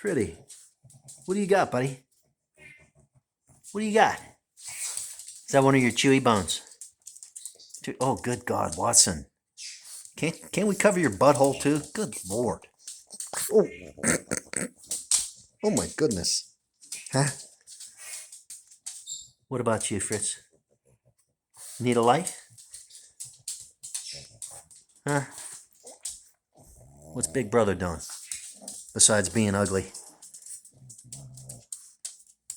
Pretty. What do you got, buddy? What do you got? Is that one of your chewy bones? Oh, good God, Watson. Can't we cover your butthole too? Good Lord. Oh, oh my goodness. Huh? What about you, Fritz? Need a light? Huh? What's Big Brother doing? Besides being ugly.